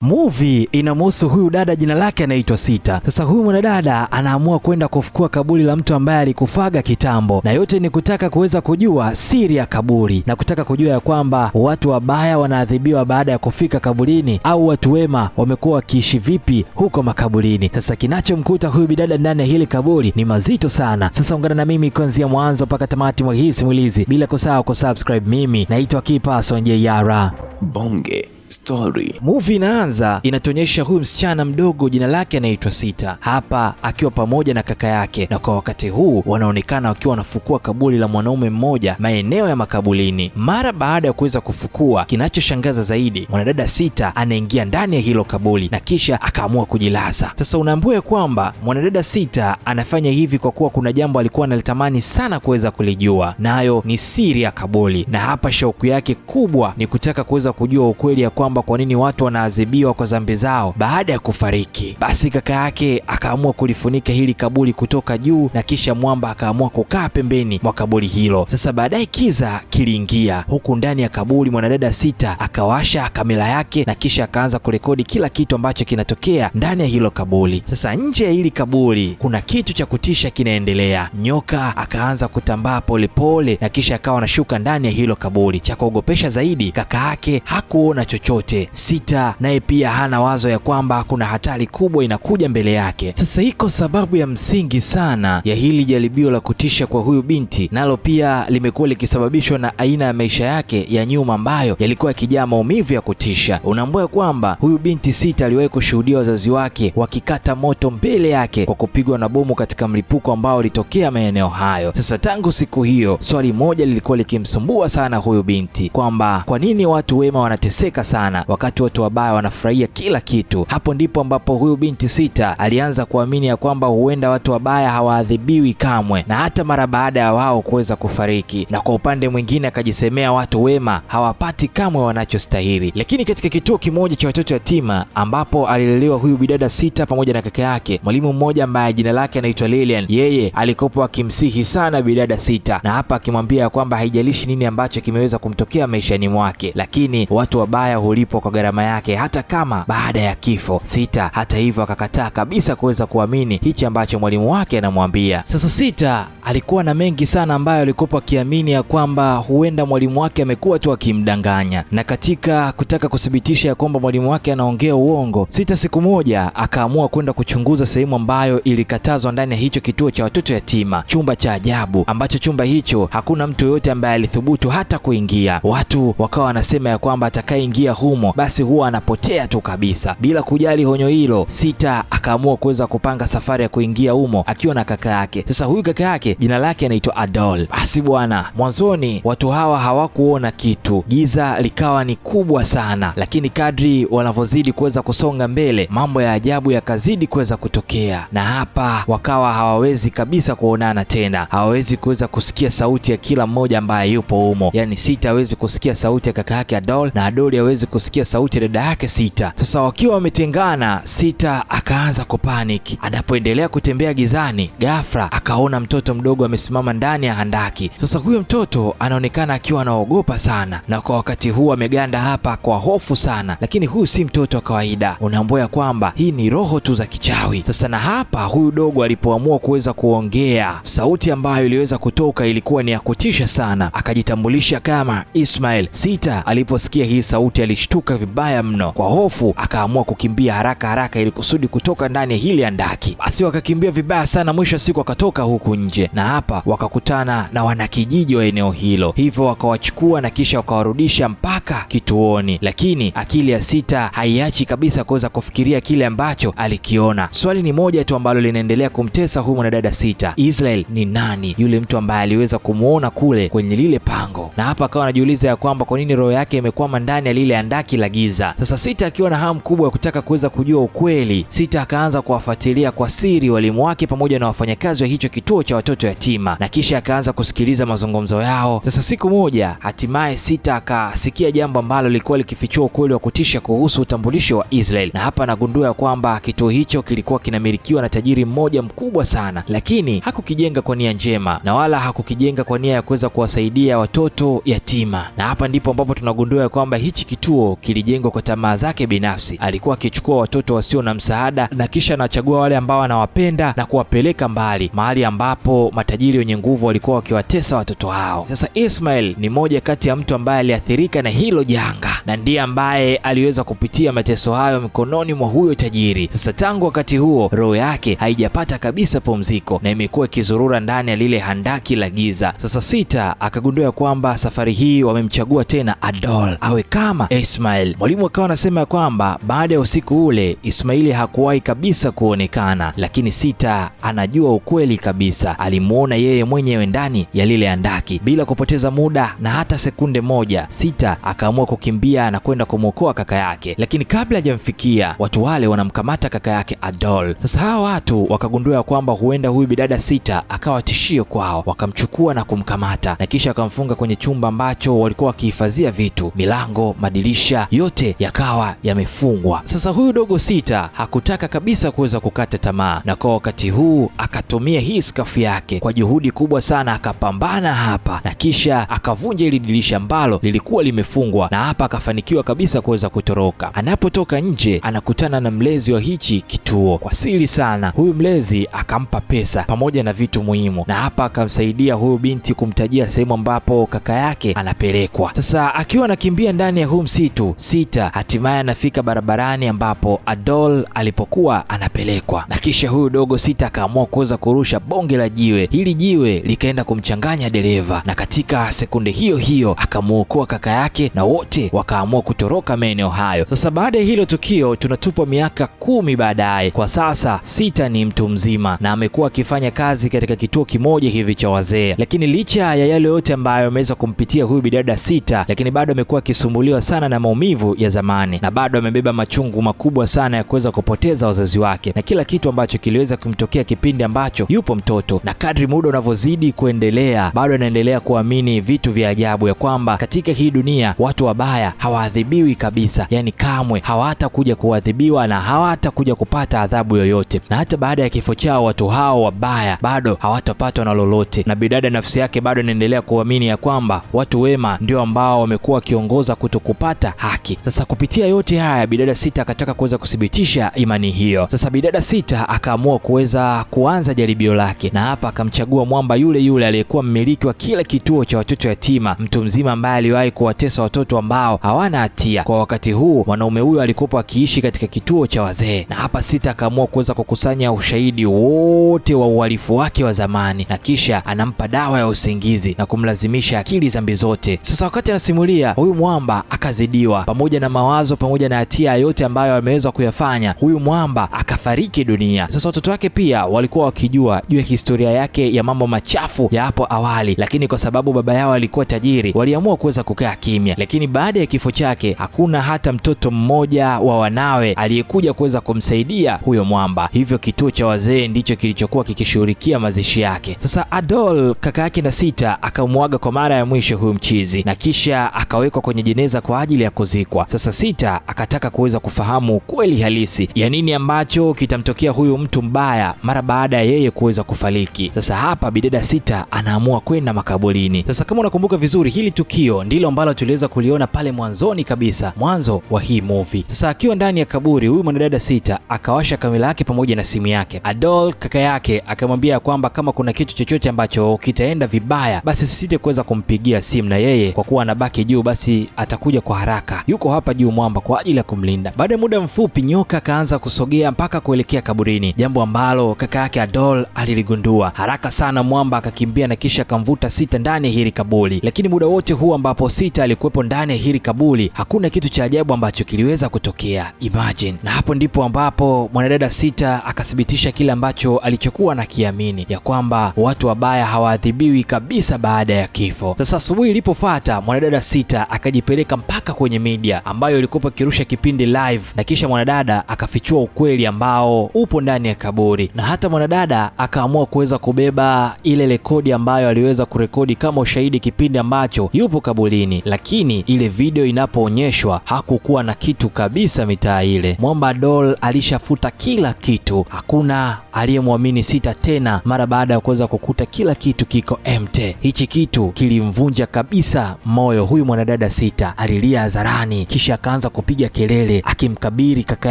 Movie inamhusu huyu dada, jina lake anaitwa Sita. Sasa huyu mwanadada anaamua kwenda kufukua kaburi la mtu ambaye alikufaga kitambo, na yote ni kutaka kuweza kujua siri ya kaburi na kutaka kujua ya kwamba watu wabaya wanaadhibiwa baada ya kufika kaburini au watu wema wamekuwa wakiishi vipi huko makaburini. Sasa kinachomkuta huyu bidada ndani ya hili kaburi ni mazito sana. Sasa ungana na mimi kuanzia mwanzo mpaka tamati mwa hii simulizi, bila kusahau kusubscribe. Mimi naitwa Kipaso Njeyara. Bonge Story. Movie inaanza inatuonyesha huyu msichana mdogo, jina lake anaitwa Sita, hapa akiwa pamoja na kaka yake, na kwa wakati huu wanaonekana wakiwa wanafukua kaburi la mwanaume mmoja maeneo ya makaburini. Mara baada ya kuweza kufukua, kinachoshangaza zaidi, mwanadada Sita anaingia ndani ya hilo kaburi na kisha akaamua kujilaza. Sasa unaambiwa kwamba mwanadada Sita anafanya hivi kwa kuwa kuna jambo alikuwa analitamani sana kuweza kulijua, nayo ni siri ya kaburi, na hapa shauku yake kubwa ni kutaka kuweza kujua ukweli ya kwamba kwa nini watu wanaadhibiwa kwa dhambi zao baada ya kufariki. Basi kaka yake akaamua kulifunika hili kaburi kutoka juu, na kisha mwamba akaamua kukaa pembeni mwa kaburi hilo. Sasa baadaye kiza kiliingia huku ndani ya kaburi. Mwanadada Sita akawasha kamera yake na kisha akaanza kurekodi kila kitu ambacho kinatokea ndani ya hilo kaburi. Sasa nje ya hili kaburi kuna kitu cha kutisha kinaendelea. Nyoka akaanza kutambaa polepole na kisha akawa anashuka ndani ya hilo kaburi. Cha kuogopesha zaidi, kaka yake hakuona chochote. Sita naye pia hana wazo ya kwamba kuna hatari kubwa inakuja mbele yake. Sasa iko sababu ya msingi sana ya hili jaribio la kutisha kwa huyu binti, nalo pia limekuwa likisababishwa na aina ya maisha yake ya nyuma ambayo yalikuwa yakijaa maumivu ya kutisha. Unaambia kwamba huyu binti Sita aliwahi kushuhudia wazazi wake wakikata moto mbele yake kwa kupigwa na bomu katika mlipuko ambao ulitokea maeneo hayo. Sasa tangu siku hiyo, swali moja lilikuwa likimsumbua sana huyu binti, kwamba kwa nini watu wema wanateseka sana wakati watu wabaya wanafurahia kila kitu. Hapo ndipo ambapo huyu binti Sita alianza kuamini ya kwamba huenda watu wabaya hawaadhibiwi kamwe, na hata mara baada ya wao kuweza kufariki, na kwa upande mwingine akajisemea watu wema hawapati kamwe wanachostahili. Lakini katika kituo kimoja cha watoto yatima ambapo alilelewa huyu bidada Sita pamoja na kaka yake, mwalimu mmoja ambaye jina lake anaitwa Lilian, yeye alikopo akimsihi sana bidada Sita, na hapa akimwambia ya kwamba haijalishi nini ambacho kimeweza kumtokea maishani mwake, lakini watu wabaya hulipwa kwa gharama yake, hata kama baada ya kifo. Sita hata hivyo akakataa kabisa kuweza kuamini hichi ambacho mwalimu wake anamwambia. Sasa Sita alikuwa na mengi sana ambayo alikopo akiamini ya kwamba huenda mwalimu wake amekuwa tu akimdanganya, na katika kutaka kuthibitisha ya kwamba mwalimu wake anaongea uongo, Sita siku moja akaamua kwenda kuchunguza sehemu ambayo ilikatazwa ndani ya hicho kituo cha watoto yatima, chumba cha ajabu ambacho chumba hicho hakuna mtu yoyote ambaye alithubutu hata kuingia. Watu wakawa wanasema ya kwamba atakayeingia humo basi huwa anapotea tu kabisa. Bila kujali honyo hilo, Sita akaamua kuweza kupanga safari ya kuingia humo akiwa na kaka yake. Sasa huyu kaka yake jina lake anaitwa Adol. Basi bwana, mwanzoni watu hawa hawakuona kitu, giza likawa ni kubwa sana, lakini kadri wanavyozidi kuweza kusonga mbele, mambo ya ajabu yakazidi kuweza kutokea, na hapa wakawa hawawezi kabisa kuonana tena, hawawezi kuweza kusikia sauti ya kila mmoja ambaye yupo humo. Yani Sita hawezi kusikia sauti ya kaka yake Adol na Adol hawezi kusikia sauti ya dada yake Sita. Sasa wakiwa wametengana, Sita akaanza kupanic. Anapoendelea kutembea gizani, ghafla akaona mtoto mdogo amesimama ndani ya handaki. Sasa huyo mtoto anaonekana akiwa anaogopa sana, na kwa wakati huu ameganda hapa kwa hofu sana, lakini huyu si mtoto wa kawaida. Unaambiwa kwamba hii ni roho tu za kichawi. Sasa na hapa huyu dogo alipoamua kuweza kuongea, sauti ambayo iliweza kutoka ilikuwa ni ya kutisha sana. Akajitambulisha kama Ismail. Sita aliposikia hii sauti alishtuka vibaya mno. Kwa hofu akaamua kukimbia haraka haraka ili kusudi kutoka ndani ya hili handaki. Basi wakakimbia vibaya sana, mwisho siku wakatoka huku nje, na hapa wakakutana na wanakijiji wa eneo hilo, hivyo wakawachukua na kisha wakawarudisha mpaka kituoni. Lakini akili ya Sita haiachi kabisa kuweza kufikiria kile ambacho alikiona. Swali ni moja tu ambalo linaendelea kumtesa huyu mwanadada Sita: Israel ni nani? Yule mtu ambaye aliweza kumuona kule kwenye lile pango. Na hapa akawa anajiuliza ya kwamba kwa nini roho yake imekwama ndani ya lile handaki la giza. Sasa Sita akiwa na hamu kubwa ya kutaka kuweza kujua ukweli, Sita akaanza kuwafuatilia kwa siri walimu wake pamoja na wafanyakazi wa hicho kituo cha watoto watoto yatima, na kisha akaanza kusikiliza mazungumzo yao. Sasa siku moja hatimaye Sita akasikia jambo ambalo lilikuwa likifichua ukweli wa kutisha kuhusu utambulisho wa Israel, na hapa anagundua kwamba kituo hicho kilikuwa kinamilikiwa na tajiri mmoja mkubwa sana, lakini hakukijenga kwa nia njema na wala hakukijenga kwa nia ya kuweza kuwasaidia watoto yatima. Na hapa ndipo ambapo tunagundua kwamba hichi kituo kilijengwa kwa tamaa zake binafsi. Alikuwa akichukua watoto wasio na msaada na kisha anachagua wale ambao anawapenda na kuwapeleka mbali, mahali ambapo matajiri wenye nguvu walikuwa wakiwatesa watoto hao. Sasa Ismail ni moja kati ya mtu ambaye aliathirika na hilo janga na ndiye ambaye aliweza kupitia mateso hayo mikononi mwa huyo tajiri. Sasa tangu wakati huo roho yake haijapata kabisa pumziko na imekuwa ikizurura ndani ya lile handaki la giza. Sasa Sita akagundua kwamba safari hii wamemchagua tena Adol awe kama Ismail. Mwalimu akawa anasema kwamba baada ya usiku ule Ismaili hakuwahi kabisa kuonekana, lakini Sita anajua ukweli kabisa. Alimuona yeye mwenyewe ndani ya lile handaki. Bila kupoteza muda na hata sekunde moja, Sita akaamua kukimbia na kwenda kumwokoa kaka yake, lakini kabla hajamfikia watu wale wanamkamata kaka yake Adol. Sasa hawa watu wakagundua kwamba huenda huyu bidada Sita akawa tishio kwao, wakamchukua na kumkamata na kisha akamfunga kwenye chumba ambacho walikuwa wakihifadhia vitu. Milango, madirisha yote yakawa yamefungwa. Sasa huyu dogo Sita hakutaka kabisa kuweza kukata tamaa, na kwa wakati huu akatumia hii skafu yake kwa juhudi kubwa sana, akapambana hapa na kisha akavunja ile dirisha ambalo lilikuwa limefungwa, na hapa akafanikiwa kabisa kuweza kutoroka. Anapotoka nje anakutana na mlezi wa hichi kituo. Kwa siri sana huyu mlezi akampa pesa pamoja na vitu muhimu, na hapa akamsaidia huyu binti kumtajia sehemu ambapo kaka yake anapelekwa. Sasa akiwa anakimbia ndani ya huu msitu, Sita hatimaye anafika barabarani ambapo Adol alipokuwa anapelekwa, na kisha huyu dogo Sita akaamua kuweza kurusha bonge la jiwe. Hili jiwe likaenda kumchanganya dereva, na katika sekunde hiyo hiyo akamuokoa kaka yake na wote wakaamua kutoroka maeneo hayo. Sasa baada ya hilo tukio tunatupwa miaka 10 baadaye. Kwa sasa Sita ni mtu mzima na amekuwa akifanya kazi katika kituo kimoja hivi cha wazee, lakini licha ya yale yote ambayo ameweza kumpitia huyu bidada Sita, lakini bado amekuwa akisumbuliwa sana na maumivu ya zamani na bado amebeba machungu makubwa sana ya kuweza kupoteza wazazi wake na kila kitu ambacho kiliweza kumtokea kipindi ambacho yupo mtoto. Na kadri muda unavyozidi kuendelea, bado anaendelea kuamini vitu vya ajabu, ya kwamba katika hii dunia watu wabaya hawaadhibiwi kabisa, yani kamwe hawatakuja kuadhibiwa na hawatakuja kupata adhabu yoyote, na hata baada ya kifo chao watu hao wabaya bado hawatapatwa na lolote. Na bidada nafsi yake bado anaendelea kuamini ya kwamba watu wema ndio ambao wamekuwa wakiongoza kutokupata haki. Sasa kupitia yote haya bidada Sita akataka kuweza kuthibitisha imani hiyo. Sasa bidada Sita akaamua kuweza kuanza jaribio lake, na hapa akamchagua mwamba yule yule aliyekuwa mmiliki wa kila kituo cha watoto yatima, mtu mzima ambaye aliwahi kuwatesa watoto ambao hawana hatia. Kwa wakati huu mwanaume huyo alikuwa akiishi katika kituo cha wazee, na hapa Sita akaamua kuweza kukusanya ushahidi wote wa uhalifu wake wa zamani, na kisha anampa dawa ya usingizi na kumlazimisha akili zambi zote. Sasa wakati anasimulia, huyu mwamba akazidiwa pamoja na mawazo pamoja na hatia yote ambayo ameweza kuyafanya. Huyu mwamba akafariki dunia. Sasa watoto wake pia walikuwa wakijua juu ya historia yake ya mambo machafu ya hapo awali, lakini kwa sababu baba yao alikuwa tajiri waliamua kuweza kukaa kimya. Lakini baada ya kifo chake hakuna hata mtoto mmoja wa wanawe aliyekuja kuweza kumsaidia huyo mwamba, hivyo kituo cha wazee ndicho kilichokuwa kikishughulikia mazishi yake. Sasa Adol kaka yake na Sita akamwaga kwa mara ya mwisho huyu mchizi, na kisha akawekwa kwenye jeneza kwa ajili ya kuzikwa. Sasa Sita akataka kuweza kufahamu ukweli halisi ya nini ambacho kitamtokea huyu mtu mbaya mara baada ya yeye kuweza kufariki. Sasa hapa bidada Sita anaamua kwenda makaburini. Sasa kama unakumbuka vizuri, hili tukio ndilo ambalo tuliweza kuliona pale mwanzoni kabisa, mwanzo wa hii movie. Sasa akiwa ndani ya kaburi, huyu mwanadada Sita akawasha kamera yake pamoja na simu yake. Adol kaka yake akamwambia kwamba kama kuna kitu chochote ambacho kitaenda vibaya, basi sisite kuweza kumpigia simu, na yeye kwa kuwa anabaki juu basi atakuja kwa haraka, yuko hapa juu mwamba kwa ajili ya kumlinda. Baada ya muda mfupi, nyoka akaanza kusogea mpaka kuelekea kaburini, jambo ambalo kaka yake Adol aliligundua haraka sana. Mwamba akakimbia na kisha akamvuta Sita ndani ya hili kaburi, lakini muda wote huu ambapo Sita alikuwepo ndani ya hili kaburi hakuna kitu cha ajabu ambacho kiliweza kutokea. Imagine. Na hapo ndipo ambapo mwanadada Sita akathibitisha kile ambacho alichokuwa nakiamini, ya kwamba watu wabaya hawaadhibiwi kabisa baada ya kifo. Sasa asubuhi ilipofuata, mwanadada Sita akajipeleka mpaka kwenye media ambayo ilikuwa ikirusha kipindi live, na kisha mwanadada akafichua ukweli ambao upo ndani ya kaburi, na hata mwanadada akaamua kuweza kubeba ile rekodi ambayo aliweza kurekodi kama ushahidi kipindi ambacho yupo kaburini, lakini ile video inapoonyeshwa hakukuwa na kitu kabisa mitaa ile. Mwamba Doll alishafuta kila kitu, hakuna aliyemwamini Sita tena mara baada ya kuweza kukuta kila kitu kiko empty. Hichi kitu kilimvunja kabisa moyo huyu mwanadada Sita. Alilia hadharani, kisha akaanza kupiga kelele akimkabiri kaka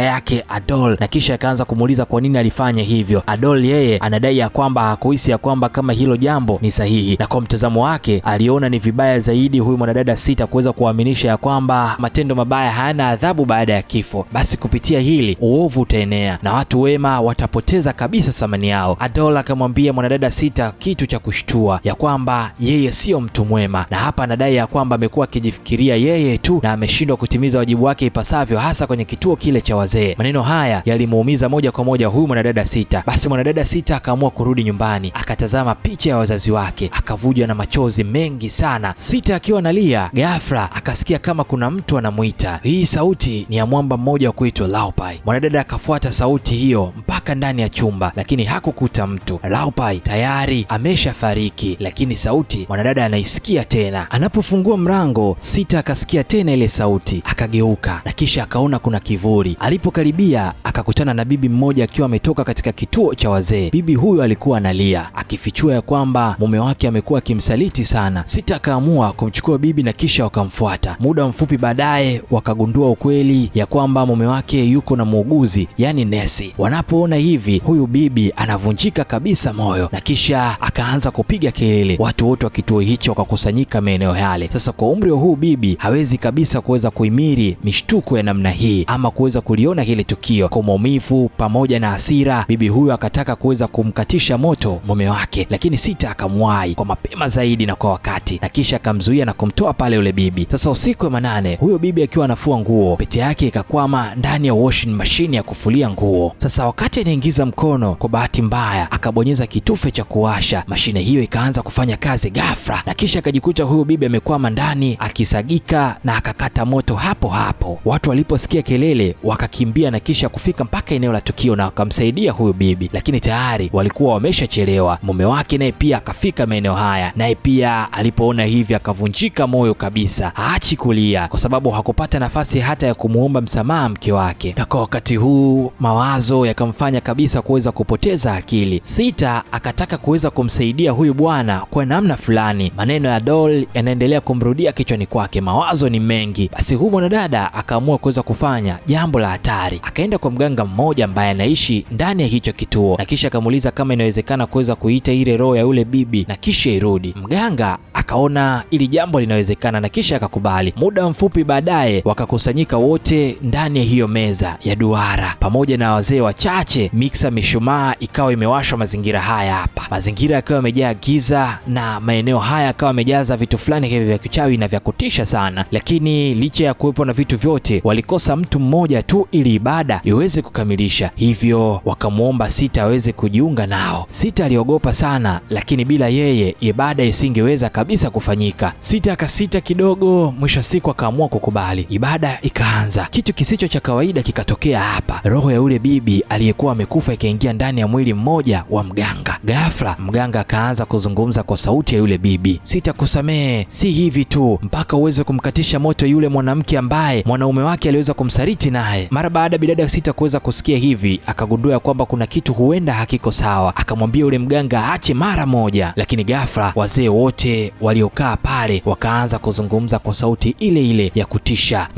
yake Adol, na kisha akaanza kumuuliza kwa nini alifanya hivyo. Adol yeye anadai ya kwamba hakuhisi ya kwamba kama hilo jambo ni sahihi, na kwa mtazamo wake aliona ni vibaya zaidi huyu mwanadada Sita kuweza kuaminisha ya kwamba matendo mabaya hayana adhabu baada ya kifo. Basi kupitia hili uovu utaenea na watu wema watapoteza kabisa thamani yao. Adol akamwambia mwanadada Sita kitu cha kushtua ya kwamba yeye sio mtu mwema, na hapa anadai ya kwamba amekuwa akijifikiria yeye tu na ameshindwa kutimiza wajibu wake ipasavyo, hasa kwenye kituo kile cha wazee. Maneno haya yalimuumiza moja kwa moja huyu mwanadada Sita. Basi mwanadada Sita akaamua kurudi nyumbani, akatazama picha ya wazazi wake, akavujwa na machozi mengi sana. Sita akiwa analia, ghafla akasikia kama kuna mtu anamuita. Hii sauti ni ya mwamba mmoja wa kuitwa Laupai. Mwanadada akafuata sauti hiyo mpaka ndani ya chumba, lakini hakukuta mtu. Laupai tayari ameshafariki, lakini sauti mwanadada anaisikia tena. Anapofungua mlango, Sita akasikia tena ile sauti, akageuka na kisha akaona kuna kivuli. Alipokaribia akakutana na bibi mmoja akiwa ametoka katika kituo cha wazee. Bibi huyo alikuwa analia akifichua ya kwamba mume wake amekuwa akimsaliti sana. Sita akaamua kumchukua bibi na kisha wakamfuata. Muda mfupi baadaye wakagundua ukweli ya kwamba mume wake yuko na muuguzi, yani nesi. Wanapoona hivi, huyu bibi anavunjika kabisa moyo na kisha akaanza kupiga kelele. Watu wote wa kituo hicho wakakusanyika maeneo yale. Sasa kwa umri wa huu bibi hawezi kabisa kuweza kuhimili mishtuko ya namna hii ama kuweza kuliona hili tukio. Kwa maumivu pamoja na hasira, bibi huyu akataka kuweza kumkatisha moto mume wake, lakini Sita akamwahi kwa mapema zaidi na kwa wakati, na kisha akamzuia na kumtoa pale yule bibi. Sasa usiku wa manane, huyo bibi akiwa anafua nguo, pete yake ikakwama ndani ya washing machine ya kufulia nguo. Sasa wakati anaingiza mkono, kwa bahati mbaya akabonyeza kitufe cha kuwasha, mashine hiyo ikaanza kufanya kazi ghafla, na kisha akajikuta huyo bibi amekwama ndani akisagika na akakata moto hapo hapo. Watu waliposikia kelele wakakimbia na kisha kufika mpaka eneo la tukio na wakamsaidia huyo bibi, lakini tayari walikuwa wameshachelewa. Mume wake naye pia akafika maeneo haya, naye pia alipoona hivi akavunjika moyo kabisa, haachi kulia kwa sababu hakupata nafasi hata ya kumuomba msamaha mke wake. Na kwa wakati huu mawazo yakamfanya kabisa kuweza kupoteza akili. Sita akataka kuweza kumsaidia huyu bwana kwa namna fulani. Maneno ya Doll yanaendelea kumrudia kichwani kwake, mawazo ni mengi. Basi huyu mwanadada akaamua kuweza kufanya jambo la hatari. Akaenda kwa mganga mmoja ambaye anaishi ndani ya hicho kituo, na kisha akamuuliza kama inawezekana kuweza kuita ile roho ya yule bibi na kisha irudi. Mganga akaona ili jambo linawezekana na kisha akakubali. Muda mfupi baadaye wakakusanyika wote ndani ya hiyo meza ya duara pamoja na wazee wachache. Miksa mishumaa ikawa imewashwa mazingira haya hapa, mazingira yakawa yamejaa giza na maeneo haya yakawa yamejaza vitu fulani hivi vya kichawi na vya kutisha sana. Lakini licha ya kuwepo na vitu vyote, walikosa mtu mmoja tu ili ibada iweze kukamilisha, hivyo wakamuomba Sita aweze kujiunga nao. Sita aliogopa sana, lakini bila yeye ibada isingeweza kabisa kufanyika. Sita akasita kidogo, mwisho siku akaamua kukubali. Ibada ikaanza. Kitu kisicho cha kawaida kikatokea hapa. Roho ya yule bibi aliyekuwa amekufa ikaingia ndani ya mwili mmoja wa mganga. Ghafla mganga akaanza kuzungumza kwa sauti ya yule bibi, Sita kusamehe, si hivi tu, mpaka uweze kumkatisha moto yule mwanamke ambaye mwanaume wake aliweza kumsaliti naye. Mara baada ya bidada Sita kuweza kusikia hivi, akagundua kwamba kuna kitu huenda hakiko sawa. Akamwambia yule mganga aache mara moja, lakini ghafla wazee wote waliokaa pale wakaanza kuzungumza kwa sauti ile ile ya kutisha,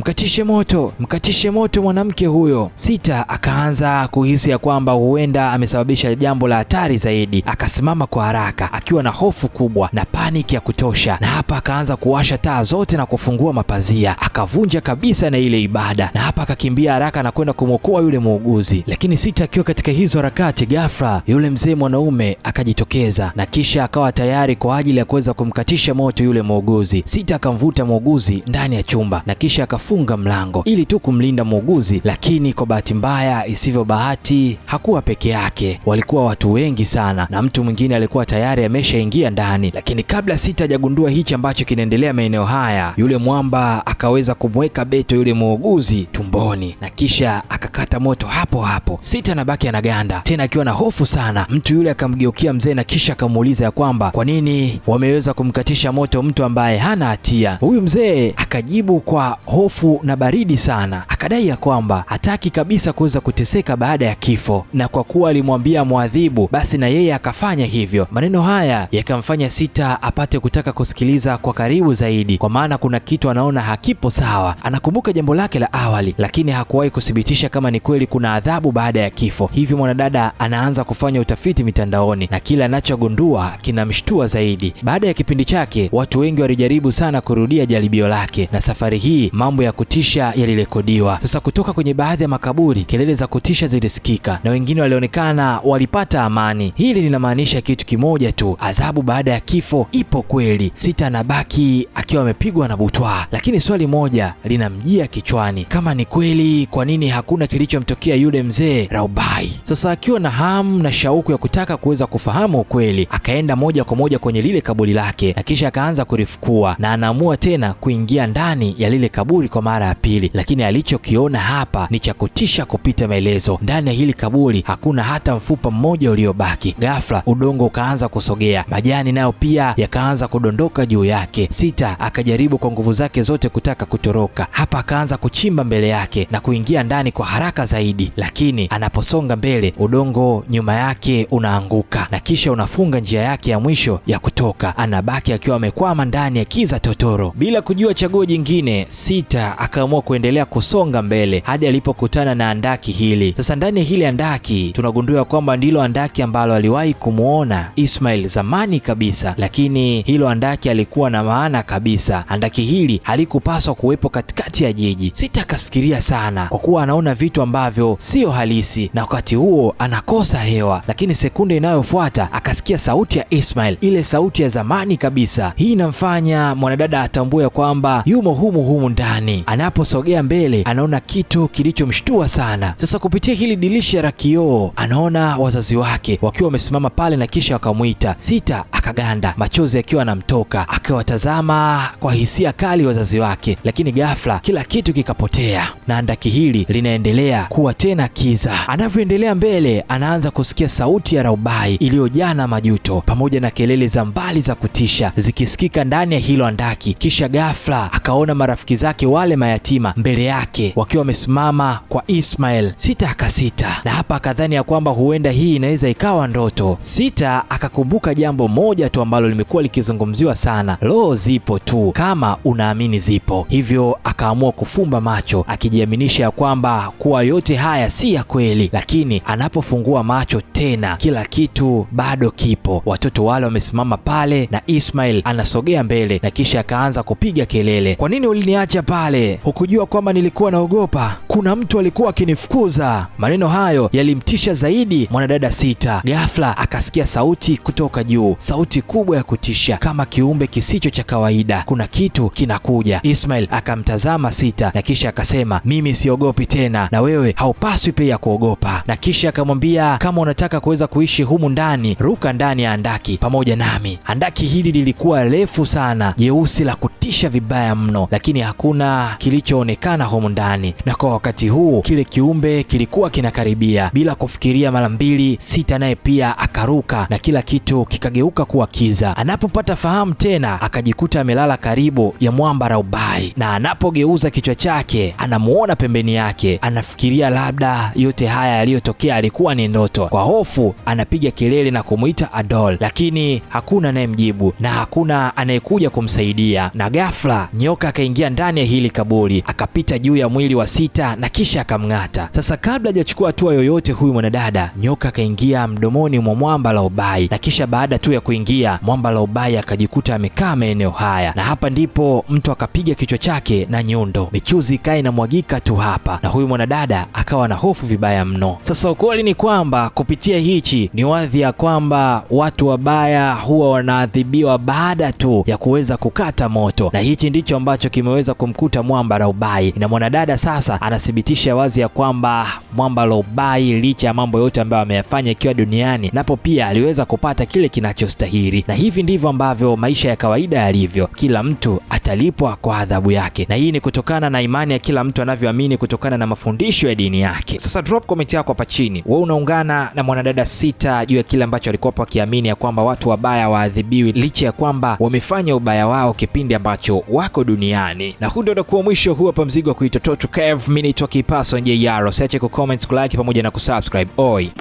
mkatishe moto mwanamke huyo. Sita akaanza kuhisi ya kwamba huenda amesababisha jambo la hatari zaidi. Akasimama kwa haraka akiwa na hofu kubwa na paniki ya kutosha, na hapa akaanza kuwasha taa zote na kufungua mapazia. Akavunja kabisa na ile ibada, na hapa akakimbia haraka na kwenda kumwokoa yule muuguzi. Lakini Sita akiwa katika hizo harakati, ghafla yule mzee mwanaume akajitokeza na kisha akawa tayari kwa ajili ya kuweza kumkatisha kumkatisha moto yule muuguzi. Sita akamvuta muuguzi ndani ya chumba na kisha akafunga mlango ili tu kumlinda muuguzi, lakini kwa bahati mbaya isivyo bahati hakuwa peke yake. Walikuwa watu wengi sana na mtu mwingine alikuwa tayari ameshaingia ndani. Lakini kabla Sita hajagundua hichi ambacho kinaendelea maeneo haya, yule mwamba akaweza kumweka beto yule muuguzi tumboni na kisha akakata moto hapo hapo. Sita anabaki anaganda tena akiwa na hofu sana. Mtu yule akamgeukia mzee na kisha akamuuliza ya kwamba kwa nini wameweza kumkatisha moto mtu ambaye hana hatia. Huyu mzee akajibu kwa hofu na baridi sana, akadai ya kwamba hataki kabisa kuweza kuteseka baada ya kifo, na kwa kuwa alimwambia muadhibu basi na yeye akafanya hivyo. Maneno haya yakamfanya Sita apate kutaka kusikiliza kwa karibu zaidi, kwa maana kuna kitu anaona hakipo sawa. Anakumbuka jambo lake la awali, lakini hakuwahi kuthibitisha kama ni kweli kuna adhabu baada ya kifo. Hivyo mwanadada anaanza kufanya utafiti mitandaoni na kila anachogundua kinamshtua zaidi. Baada ya kipindi chake, watu wengi walijaribu sana kurudia jaribio lake, na safari hii mambo ya kutisha yalirekodiwa. Sasa kutoka kwenye baadhi ya makaburi kelele za kutisha zilisikika na wengine walionekana walipata amani. Hili linamaanisha kitu kimoja tu, adhabu baada ya kifo ipo kweli. Sita anabaki akiwa amepigwa na butwaa, lakini swali moja linamjia kichwani, kama ni kweli, kwa nini hakuna kilichomtokea yule mzee Raubai? Sasa akiwa na hamu na shauku ya kutaka kuweza kufahamu ukweli, akaenda moja kwa moja kwenye lile kaburi lake na kisha akaanza kurifukua, na anaamua tena kuingia ndani ya lile kaburi kwa mara ya pili. Lakini alichokiona hapa ni cha kutisha kupita maelezo. Ndani ya hili kaburi hakuna hata mfupa mmoja uliobaki. Ghafla udongo ukaanza kusogea, majani nayo pia yakaanza kudondoka juu yake. Sita akajaribu kwa nguvu zake zote kutaka kutoroka. Hapa akaanza kuchimba mbele yake na kuingia ndani kwa haraka zaidi, lakini anaposonga mbele udongo nyuma yake unaanguka na kisha unafunga njia yake ya mwisho ya kutoka. Anabaki akiwa amekwama ndani ya kiza totoro. Bila kujua chaguo jingine, Sita akaamua kuendelea kusonga mbele hadi alipokutana na andaki hili. Sasa ndani ya hili andaki tunagundua kwamba ndilo andaki ambalo aliwahi kumuona Ismail zamani kabisa, lakini hilo andaki alikuwa na maana kabisa. Andaki hili halikupaswa kuwepo katikati ya jiji. Sita akafikiria sana kwa kuwa anaona vitu ambavyo sio halisi, na wakati huo anakosa hewa. Lakini sekunde inayofuata akasikia sauti ya Ismail, ile sauti ya zamani kabisa. Hii inamfanya mwanadada atambue kwamba yumo humu ndani. Anaposogea mbele anaona kitu kilichomshtua sana. Sasa kupitia hili dirisha la kioo anaona wazazi wake wakiwa wamesimama pale na kisha wakamwita. Sita akaganda, machozi yakiwa yanamtoka, akiwatazama kwa hisia kali wazazi wake. Lakini ghafla kila kitu kikapotea na andaki hili linaendelea kuwa tena kiza. Anavyoendelea mbele anaanza kusikia sauti ya Raubai iliyojaa na majuto pamoja na kelele za mbali za kutisha zikisikika ndani ya hilo andaki. Kisha ghafla akaona marafiki zake wale mayatima mbele yake wakiwa wamesimama kwa Ismail. Sita akasita, na hapa akadhani ya kwamba huenda hii inaweza ikawa ndoto. Sita akakumbuka jambo moja tu ambalo limekuwa likizungumziwa sana, roho zipo tu kama unaamini zipo. Hivyo akaamua kufumba macho akijiaminisha ya kwamba kuwa yote haya si ya kweli. Lakini anapofungua macho tena kila kitu bado kipo. Watoto wale wamesimama pale na Ismail anasogea mbele na kisha akaanza kupiga kelele, kwa nini uliniacha pale? Hukujua kwamba nilikuwa naogopa? Kuna mtu alikuwa akinifukuza. Maneno hayo yalimtisha zaidi mwanadada Sita. Ghafla akasikia sauti kutoka juu, sauti kubwa ya kutisha kama kiumbe kisicho cha kawaida. Kuna kitu kinakuja. Ismail akamtazama Sita na kisha akasema, mimi siogopi tena na wewe haupaswi pia kuogopa. Na kisha akamwambia, kama unataka kuweza kuishi humu ndani, ruka ndani ya andaki pamoja nami. Andaki hili lilikuwa refu sana, jeusi la kutisha vibaya mno, lakini hakuna kilichoonekana humu ndani. Na kwa wakati huu kile kiumbe kilikuwa kinakaribia. Bila kufikiria mara mbili, Sita naye pia akaruka na kila kitu kikageuka kuwa kiza. Anapopata fahamu tena akajikuta amelala karibu ya mwamba Raubai, na anapogeuza kichwa chake anamuona pembeni yake. Anafikiria labda yote haya yaliyotokea alikuwa ni ndoto. Kwa hofu anapiga kelele na kumuita Adol, lakini hakuna anayemjibu na hakuna anayekuja kumsaidia. Na ghafla nyoka akaingia ndani ya hili kaburi, akapita juu ya mwili wa Sita na kisha akamng'ata. Sasa kabla hajachukua hatua yoyote, huyu mwanadada, nyoka akaingia mdomoni mwa Mwamba Laobai, na kisha baada tu ya kuingia, Mwamba Laobai akajikuta amekaa maeneo haya, na hapa ndipo mtu akapiga kichwa chake na nyundo. Michuzi ikawa inamwagika tu hapa, na huyu mwanadada akawa na hofu vibaya mno. Sasa ukweli ni kwamba kupitia hichi ni wadhi ya kwamba watu wabaya huwa wanaadhibiwa baada tu ya kuweza kukata moto, na hichi ndicho ambacho kimeweza kumkuta Mwamba Laobai. Na mwanadada sasa anathibitisha wazi ya kwamba Mwamba Laobai, licha ya mambo yote ambayo ameyafanya ikiwa duniani, napo pia aliweza kupata kile kinachostahili. Na hivi ndivyo ambavyo maisha ya kawaida yalivyo, kila mtu atalipwa kwa adhabu yake, na hii ni kutokana na imani ya kila mtu anavyoamini kutokana na mafundisho ya dini yake. Sasa drop comment yako hapa chini, wewe unaungana na mwanadada Sita juu ya kile ambacho alikuwa akiamini ya kwamba watu wabaya waadhibiwi licha ya kwamba wamefanya ubaya wao kipindi ambacho wako duniani. Na huu ndio utakuwa mwisho huu hapa mzigo wa kuitwa Toto Kev. Mimi naitwa Kipaso Njeyaro. Usiache ku comment, ku like pamoja na kusubscribe. Oi.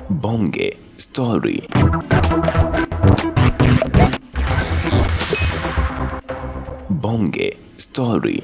Bonge Story. Bonge Story.